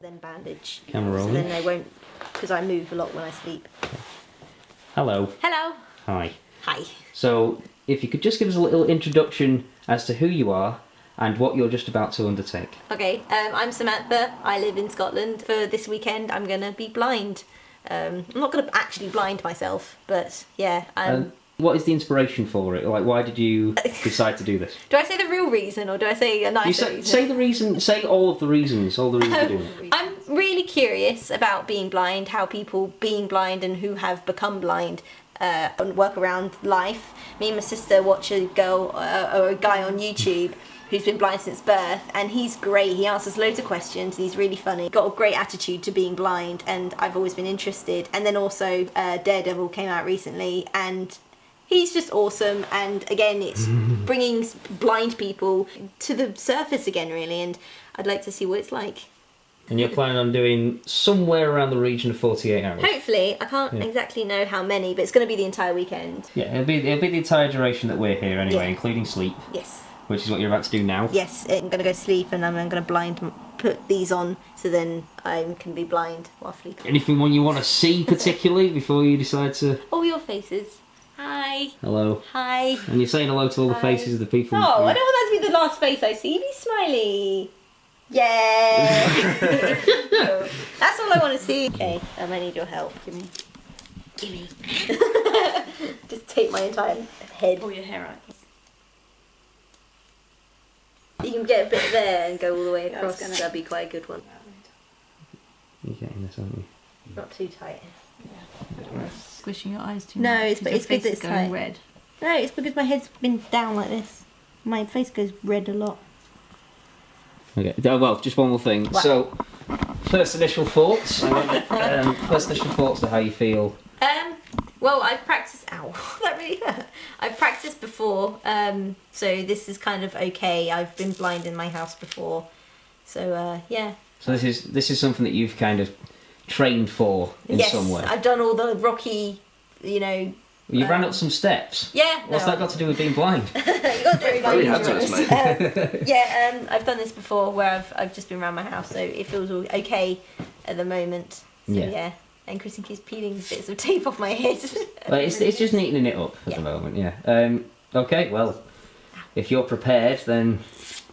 then bandage. Camera rolling. So then they won't, because I move a lot when I sleep. Hello. Hello. Hi. Hi. So, if you could just give us a little introduction as to who you are and what you're just about to undertake. Okay, I'm Samantha. I live in Scotland. For this weekend, I'm going to be blind. I'm not going to actually blind myself, but yeah. What is the inspiration for it? Like, why did you decide to do this? Do I say the real reason or do I say a nicer reason? Say the reason. Say all of the reasons. All the reasons you're doing it. I'm really curious about being blind, how people being blind and who have become blind work around life. Me and my sister watch a girl or a guy on YouTube who's been blind since birth, and he's great. He answers loads of questions and he's really funny. Got a great attitude to being blind, and I've always been interested. And then also Daredevil came out recently, and he's just awesome. And again, it's bringing blind people to the surface again, really, and I'd like to see what it's like. And you're planning on doing somewhere around the region of 48 hours? Hopefully. I can't exactly know how many, but it's going to be the entire weekend. Yeah, it'll be the entire duration that we're here anyway, including sleep. Yes. Which is what you're about to do now? Yes, I'm going to go sleep and I'm going to put these on so then I can be blind while sleeping. Anything you want to see particularly before you decide to... All your faces. Hi. Hello. Hi. And you're saying hello to all the faces of the people... Oh, I don't want that to be the last face I see. Be smiley. Yeah. That's all I want to see. Okay, I need your help. Give me. Just take my entire head. Pull your hair out. You can get a bit there and go all the way across. That'd be quite a good one. You're getting this, aren't you? Not too tight. Squishing your eyes too No, much. it's good that it's going tight. red. No, it's because my head's been down like this. My face goes red a lot. Okay. Oh, well, just one more thing. What? So, first initial thoughts. First initial thoughts to how you feel. Well, I've practiced. Ow, that really hurt. I've practiced before, so this is kind of okay. I've been blind in my house before, so yeah. So this is something that you've kind of trained for in some way. Yes, I've done all the rocky, you know. You ran up some steps. Yeah. What's that got to do with being blind? You got to do Very hazardous, mate. Yeah, I've done this before where I've just been around my house, so it feels all okay at the moment. So, yeah. And Kristen keeps peeling bits of tape off my head. Well, it's just neatening it up at the moment, yeah. Okay, well, if you're prepared, then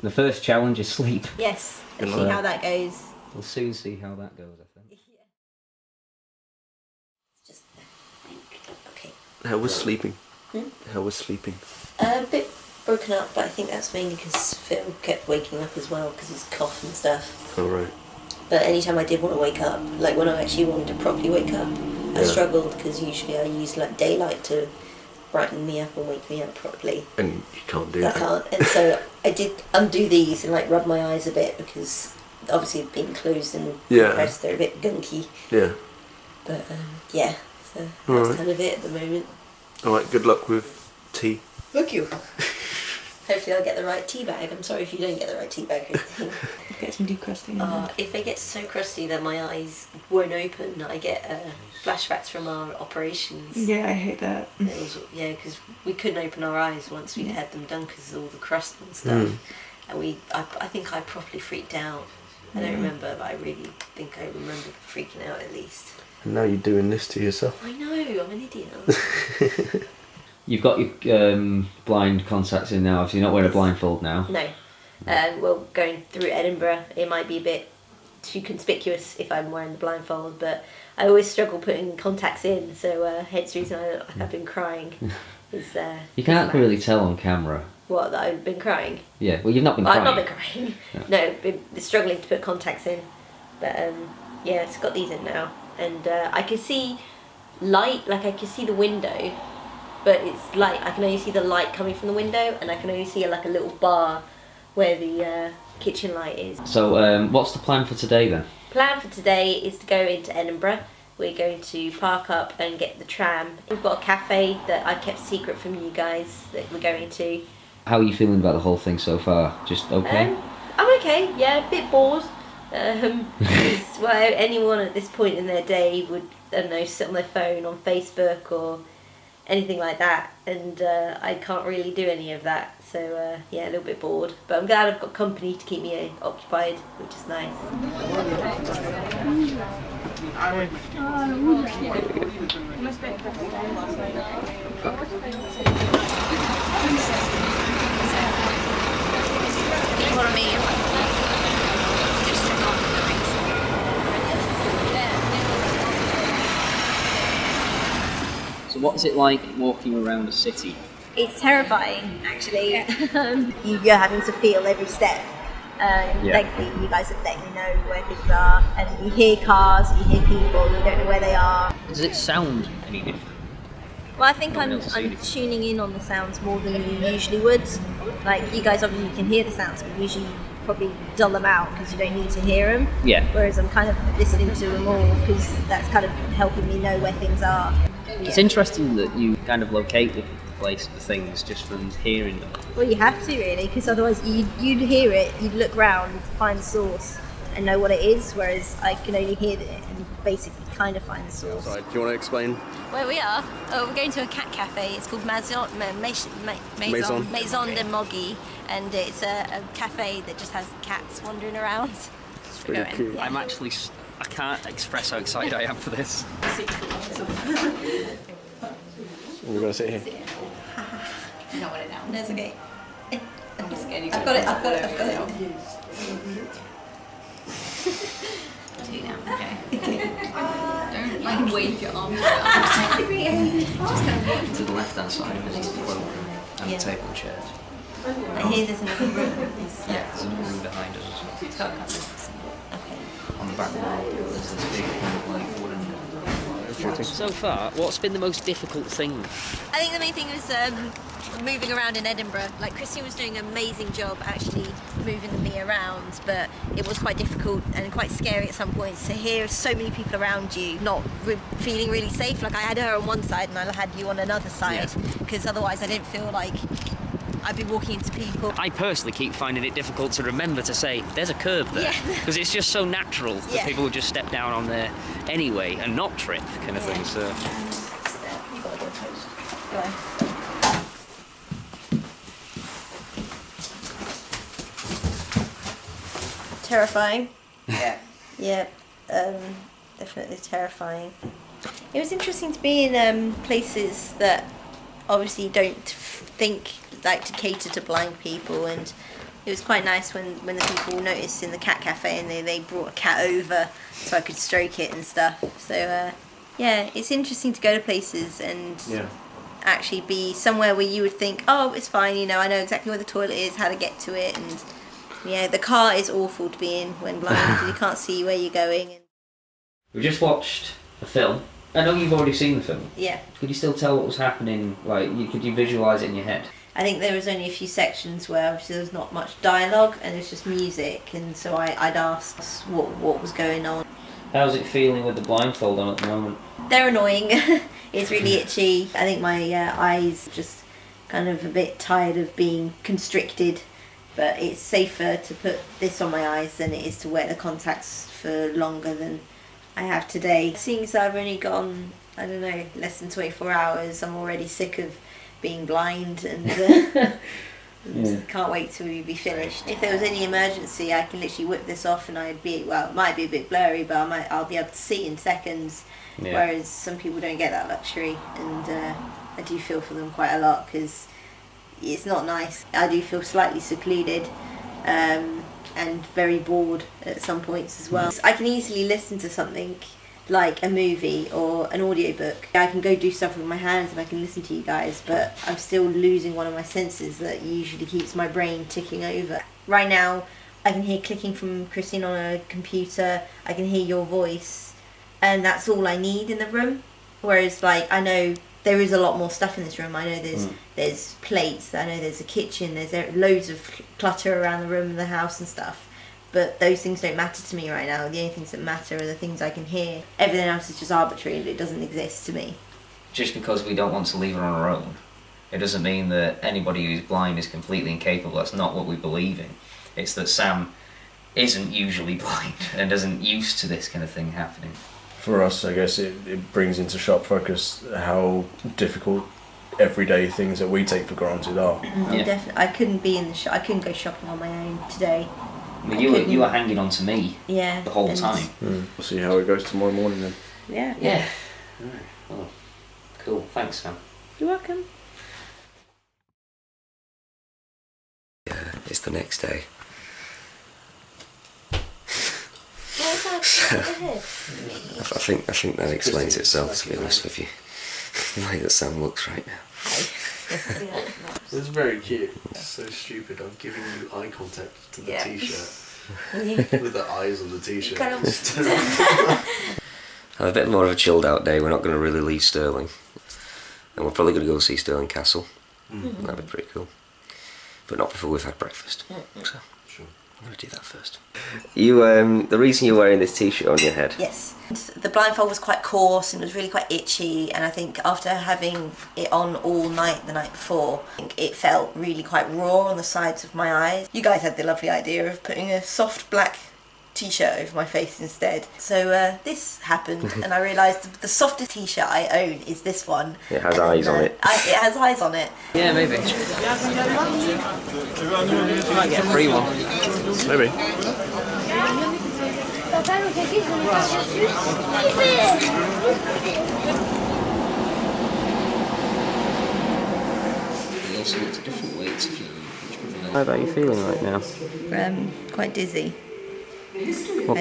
the first challenge is sleep. Yes, let's see how that goes. We'll soon see how that goes, I think. Just okay. How was sleeping? Hmm? How was sleeping? A bit broken up, but I think that's mainly because Phil kept waking up as well because his cough and stuff. Oh, right. But anytime I did want to wake up, like when I actually wanted to properly wake up, I struggled because usually I use like daylight to brighten me up and wake me up properly. And you can't do I that. can't, and so I did undo these and like rub my eyes a bit because obviously being closed and compressed, they're a bit gunky. Yeah. But yeah, so that's kind of it at the moment. Alright, good luck with tea. Thank you. Hopefully I'll get the right tea bag. I'm sorry if you don't get the right tea bag, Christine. Get some deep crusting. If they get so crusty that my eyes won't open, I get flashbacks from our operations. Yeah, I hate that. Because we couldn't open our eyes once we'd had them done because of all the crust and stuff. And I think I properly freaked out. I don't remember, but I really think I remember freaking out at least. And now you're doing this to yourself. I know, I'm an idiot. You've got your blind contacts in now, obviously you're not wearing a blindfold now. No. Well, going through Edinburgh, it might be a bit too conspicuous if I'm wearing the blindfold, but I always struggle putting contacts in, so hence the reason I've been crying. You can't really tell on camera. What, that I've been crying? Yeah, well you've not been crying. I've not been crying. No, been struggling to put contacts in. But yeah, it's got these in now. And I can see light, like I can see the window, but it's light. I can only see the light coming from the window, and I can only see like a little bar where the kitchen light is. So what's the plan for today then? Plan for today is to go into Edinburgh. We're going to park up and get the tram. We've got a cafe that I kept secret from you guys that we're going to. How are you feeling about the whole thing so far? Just okay? I'm okay, yeah, a bit bored. Well, anyone at this point in their day would, I don't know, sit on their phone on Facebook or anything like that, and I can't really do any of that, so yeah, a little bit bored, but I'm glad I've got company to keep me occupied, which is nice. So what's it like walking around a city? It's terrifying, actually. You're having to feel every step. Thankfully, you guys have let me know where things are, and you hear cars, you hear people, you don't know where they are. Does it sound any different? Well, I think Not I'm able to see it. tuning in on the sounds more than you usually would. Like, you guys obviously can hear the sounds, but usually you probably dull them out because you don't need to hear them. Yeah. Whereas I'm kind of listening to them all because that's kind of helping me know where things are. It's interesting that you kind of locate the place for things just from hearing them. Well, you have to really, because otherwise you'd hear it, you'd look round to find the source and know what it is, whereas I can only hear it and basically kind of find the source. Sorry, do you want to explain? Where we are, we're going to a cat cafe. It's called Maison de Moggy, and it's a cafe that just has cats wandering around. It's pretty cute. I'm actually, I can't express how excited I am for this. We're going to sit here. You don't want it down. No, it's okay. I'm scared I've got it. Two now, okay. Don't like wave your arms around. Just kind of walk to the left hand side of the cloakroom and the table and chairs. I hear there's another room. Yeah, there's another room behind us as well. It's got cupboards. Okay. On the back wall, there's this big kind of like wooden. So far, what's been the most difficult thing? I think the main thing was moving around in Edinburgh. Like, Christine was doing an amazing job actually moving me around, but it was quite difficult and quite scary at some points to hear so many people around you not feeling really safe. Like, I had her on one side and I had you on another side, because otherwise I didn't feel like I'd be walking into people. I personally keep finding it difficult to remember to say there's a curb there, because it's just so natural that people would just step down on there anyway and not trip, kind of thing. So. Terrifying. Yeah. Definitely terrifying. It was interesting to be in places that obviously don't think like to cater to blind people, and it was quite nice when the people noticed in the cat cafe and they brought a cat over so I could stroke it and stuff. So yeah, it's interesting to go to places and actually be somewhere where you would think, oh, it's fine, you know, I know exactly where the toilet is, how to get to it, and yeah, the car is awful to be in when blind because you can't see where you're going. We just watched a film. I know you've already seen the film. Yeah. Could you still tell what was happening? Like, could you visualise it in your head? I think there was only a few sections where obviously there was not much dialogue and it's just music, and so I'd ask what was going on. How's it feeling with the blindfold on at the moment? They're annoying. It's really itchy. I think my eyes just kind of a bit tired of being constricted, but it's safer to put this on my eyes than it is to wear the contacts for longer than I have today. Seeing as I've only gone, I don't know, less than 24 hours, I'm already sick of being blind and can't wait till we be finished. If there was any emergency, I can literally whip this off and I'd be, well, it might be a bit blurry, but I'll be able to see in seconds, whereas some people don't get that luxury, and I do feel for them quite a lot because it's not nice. I do feel slightly secluded and very bored at some points as well. I can easily listen to something like a movie or an audiobook. I can go do stuff with my hands and I can listen to you guys, but I'm still losing one of my senses that usually keeps my brain ticking over. Right now, I can hear clicking from Christine on a computer, I can hear your voice, and that's all I need in the room. Whereas, like, I know there is a lot more stuff in this room. I know there's plates, I know there's a kitchen, there's loads of clutter around the room and the house and stuff. But those things don't matter to me right now. The only things that matter are the things I can hear. Everything else is just arbitrary and it doesn't exist to me. Just because we don't want to leave her on her own, it doesn't mean that anybody who's blind is completely incapable. That's not what we believe in. It's that Sam isn't usually blind and isn't used to this kind of thing happening. For us, I guess it brings into sharp focus how difficult everyday things that we take for granted are. Definitely, I couldn't be in the shop. I couldn't go shopping on my own today. I mean, you were hanging on to me Yeah. the whole time. We'll see how it goes tomorrow morning then. Yeah. Yeah. Alright, well, cool. Thanks, Sam. You're welcome. It's the next day. I think that explains itself, to be honest with you. The way that Sam looks right now. It's very cute. It's so stupid. I'm giving you eye contact to the t-shirt. With the eyes on the t-shirt. Have a bit more of a chilled out day. We're not going to really leave Stirling. And we're probably going to go see Stirling Castle. That'd be pretty cool. But not before we've had breakfast. So, Sure. I'm going to do that first. You, the reason you're wearing this t-shirt on your head. Yes. The blindfold was quite coarse and it was really quite itchy, and I think after having it on all night the night before, I think it felt really quite raw on the sides of my eyes. You guys had the lovely idea of putting a soft black t-shirt over my face instead. So this happened and I realised the softest t-shirt I own is this one. It has eyes on it. It has eyes on it. Yeah, maybe. Might get a free one. Maybe. We also looked at different weights if you How about you feeling right now? Quite dizzy. But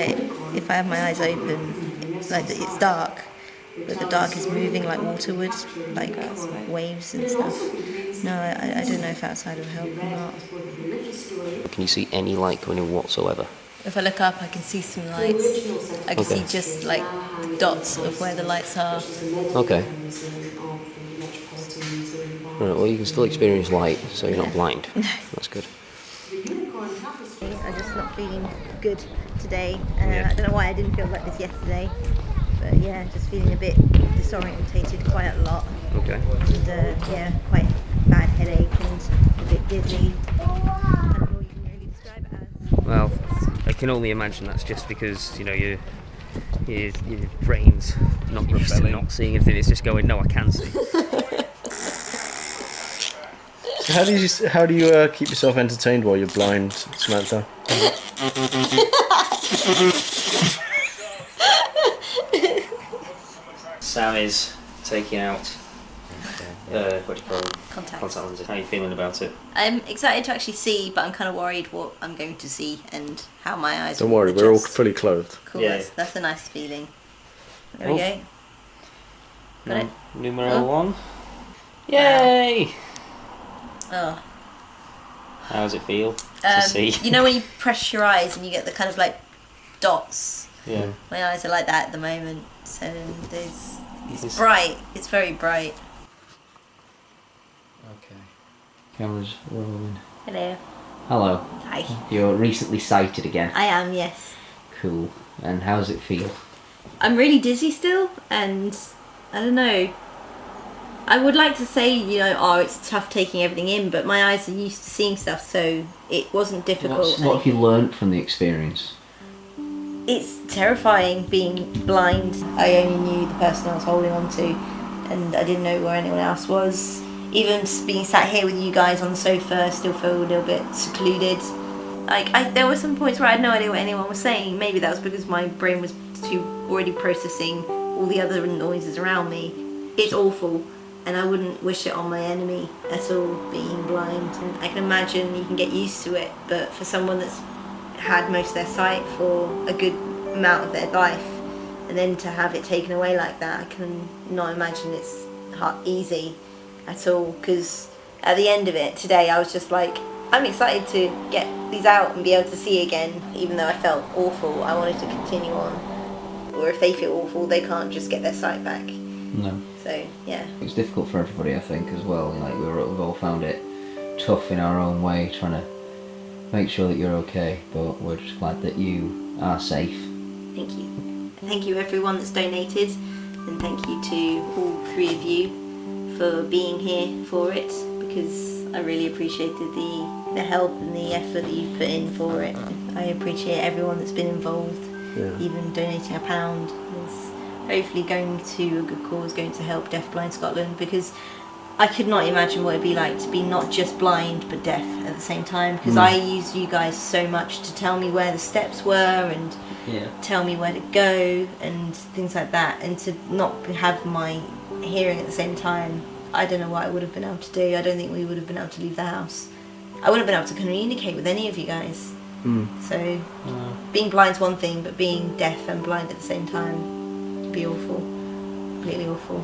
if I have my eyes open, it's dark, but the dark is moving like water would, like waves and stuff. No, I don't know if outside will help or not. Can you see any light coming in whatsoever? If I look up, I can see some lights. I can see just like dots of where the lights are. Okay. Right, well, you can still experience light, so you're not blind. That's good. I'm just not feeling good today. I don't know why I didn't feel like this yesterday, but yeah, just feeling a bit disorientated quite a lot. Okay. And quite bad headache and a bit dizzy. I don't know what you can really describe it as. Well, I can only imagine that's just because, you know, your brain's not used to not seeing anything. It's just going, no, I can see. So how do you keep yourself entertained while you're blind, Samantha? Sam is taking out what do you call them? Contacts. lenses. How are you feeling about it? I'm excited to actually see, but I'm kind of worried what I'm going to see and how my eyes Don't will worry, we're all adjust. fully clothed. Cool, Yeah. that's a nice feeling. There we go. Got it? Numero 1. Yay! Oh. How does it feel to see? You know when you press your eyes and you get the kind of like dots? Yeah. My eyes are like that at the moment. So it's bright. It's very bright. Okay. Cameras rolling. Hello. Hello. Hi. You're recently sighted again. I am, yes. Cool. And how does it feel? I'm really dizzy still, and I don't know. I would like to say, you know, oh, it's tough taking everything in, but my eyes are used to seeing stuff, so it wasn't difficult. What have you learnt from the experience? It's terrifying being blind. I only knew the person I was holding on to, and I didn't know where anyone else was. Even being sat here with you guys on the sofa, I still feel a little bit secluded. There were some points where I had no idea what anyone was saying. Maybe that was because my brain was already processing all the other noises around me. It's awful, and I wouldn't wish it on my enemy at all, being blind. And I can imagine you can get used to it, but for someone that's had most of their sight for a good amount of their life, and then to have it taken away like that, I can not imagine it's easy at all. Because at the end of it today, I was just like, I'm excited to get these out and be able to see again. Even though I felt awful, I wanted to continue on. Or if they feel awful, they can't just get their sight back. No. So yeah. It's difficult for everybody, I think, as well. Like we've all found it tough in our own way, trying to make sure that you're okay. But we're just glad that you are safe. Thank you. Thank you everyone that's donated, and thank you to all three of you for being here for it, because I really appreciated the help and the effort that you've put in for it. I appreciate everyone that's been involved, even donating £1 is hopefully going to a good cause, going to help Deafblind Scotland, because I could not imagine what it'd be like to be not just blind but deaf at the same time, because I used you guys so much to tell me where the steps were and tell me where to go and things like that, and to not have my hearing at the same time, I don't know what I would have been able to do. I don't think we would have been able to leave the house. I wouldn't have been able to communicate with any of you guys. So being blind's one thing, but being deaf and blind at the same time would be awful, completely awful.